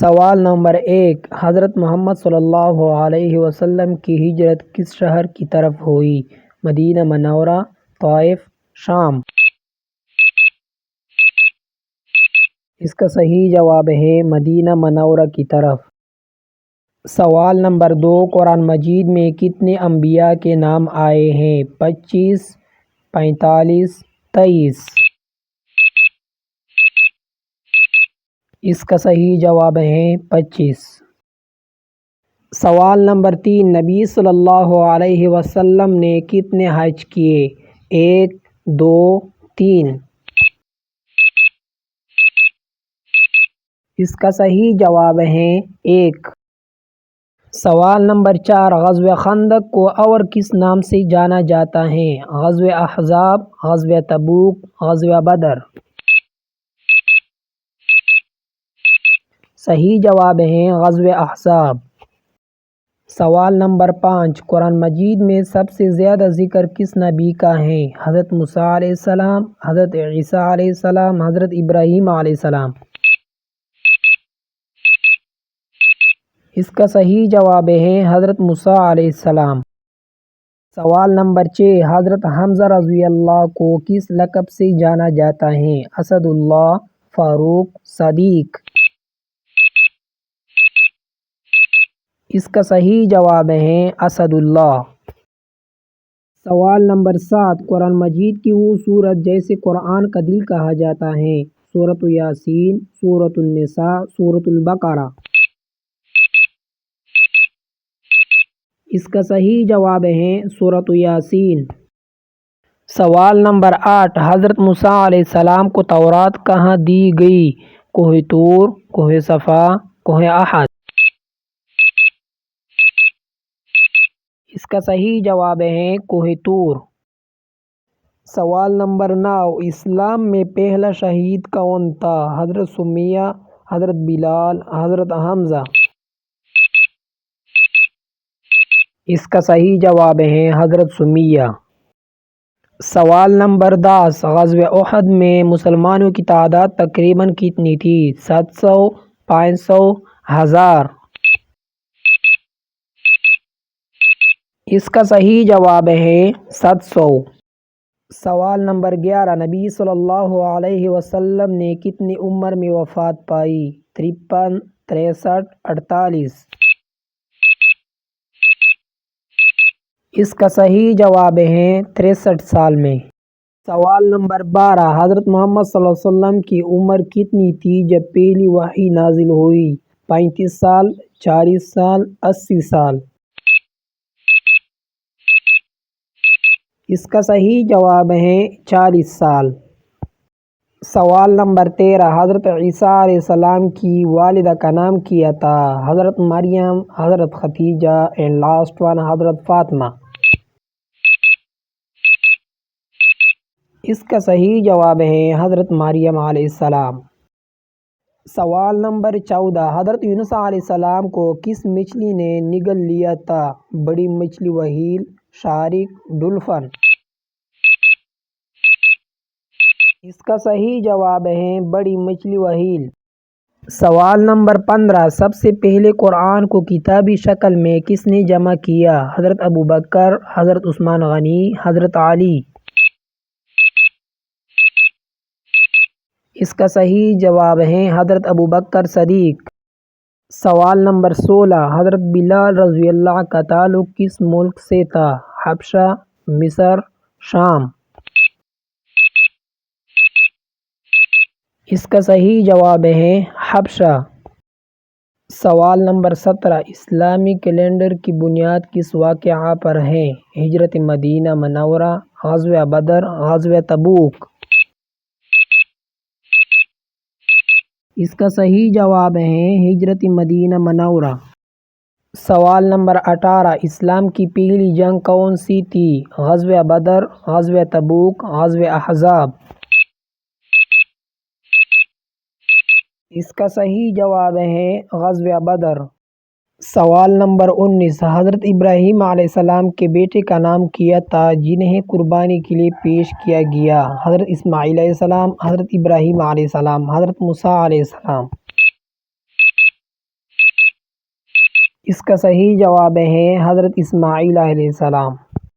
سوال نمبر 1، حضرت محمد صلی اللہ علیہ وسلم کی ہجرت کس شہر کی طرف ہوئی؟ مدینہ منورہ، طائف، شام۔ اس کا صحیح جواب ہے مدینہ منورہ کی طرف۔ سوال نمبر 2، قرآن مجید میں کتنے انبیاء کے نام آئے ہیں؟ 25، 45، 23۔ اس کا صحیح جواب ہے 25۔ سوال نمبر 3، نبی صلی اللہ علیہ وسلم نے کتنے حج کیے؟ 1، 2، 3۔ اس کا صحیح جواب ہے 1۔ سوال نمبر 4، غزوہ خندق کو اور کس نام سے جانا جاتا ہے؟ غزوہ احزاب، غزوہ تبوک، غزوہ بدر۔ صحیح جواب ہے غزوہ احزاب۔ سوال نمبر 5، قرآن مجید میں سب سے زیادہ ذکر کس نبی کا ہے؟ حضرت موسیٰ علیہ السلام، حضرت عیسیٰ علیہ السلام، حضرت ابراہیم علیہ السلام۔ اس کا صحیح جواب ہے حضرت موسیٰ علیہ السلام۔ سوال نمبر 6، حضرت حمزہ رضی اللہ کو کس لقب سے جانا جاتا ہے؟ اسد اللہ، فاروق، صدیق۔ اس کا صحیح جواب ہے اسد اللہ۔ سوال نمبر 7، قرآن مجید کی وہ سورت جیسے قرآن کا دل کہا جاتا ہے؟ سورۃ یاسین، سورۃ النساء، سورۃ البقرہ۔ اس کا صحیح جواب ہے سورۃ یاسین۔ سوال نمبر 8، حضرت موسیٰ علیہ السلام کو تورات کہاں دی گئی؟ کوہ طور، کوہ صفا، کوہ احد۔ اس کا صحیح جواب ہے کوہ طور۔ سوال نمبر 9، اسلام میں پہلا شہید کون تھا؟ حضرت سمیہ، حضرت بلال، حضرت حمزہ۔ اس کا صحیح جواب ہے حضرت سمیہ۔ سوال نمبر 10، غزوہ احد میں مسلمانوں کی تعداد تقریباً کتنی تھی؟ 700، 500، 1000۔ اس کا صحیح جواب ہے 700۔ سوال نمبر 11، نبی صلی اللہ علیہ وسلم نے کتنی عمر میں وفات پائی؟ 53، 63، 48۔ اس کا صحیح جواب ہے 63 سال میں۔ سوال نمبر 12، حضرت محمد صلی اللہ علیہ وسلم کی عمر کتنی تھی جب پہلی وحی نازل ہوئی؟ 35 سال، 40 سال، 80 سال۔ اس کا صحیح جواب ہے 40 سال۔ سوال نمبر 13، حضرت عیسیٰ علیہ السلام کی والدہ کا نام کیا تھا؟ حضرت مریم، حضرت خدیجہ، اینڈ لاسٹ ون حضرت فاطمہ۔ اس کا صحیح جواب ہے حضرت مریم علیہ السلام۔ سوال نمبر 14، حضرت یونس علیہ السلام کو کس مچھلی نے نگل لیا تھا؟ بڑی مچھلی، وہیل، شارک، ڈولفن۔ اس کا صحیح جواب ہے بڑی مچھلی، وہیل۔ سوال نمبر 15، سب سے پہلے قرآن کو کتابی شکل میں کس نے جمع کیا؟ حضرت ابوبکر، حضرت عثمان غنی، حضرت علی۔ اس کا صحیح جواب ہے حضرت ابوبکر صدیق۔ سوال نمبر 16، حضرت بلال رضی اللہ کا تعلق کس ملک سے تھا؟ حبشہ، مصر، شام۔ اس کا صحیح جواب ہے حبشہ۔ سوال نمبر 17، اسلامی کیلنڈر کی بنیاد کس واقعہ پر ہے؟ ہجرت مدینہ منورہ، غزوہ بدر، غزوہ تبوک۔ اس کا صحیح جواب ہے ہجرت مدینہ منورہ۔ سوال نمبر 18، اسلام کی پہلی جنگ کون سی تھی؟ غزوہ بدر، غزوہ تبوک، غزوہ احزاب۔ اس کا صحیح جواب ہے غزوہ بدر۔ سوال نمبر 19، حضرت ابراہیم علیہ السلام کے بیٹے کا نام کیا تھا جنہیں قربانی کے لیے پیش کیا گیا؟ حضرت اسماعیل علیہ السلام، حضرت ابراہیم علیہ السلام، حضرت موسیٰ علیہ السلام۔ اس کا صحیح جواب ہے حضرت اسماعیل علیہ السلام۔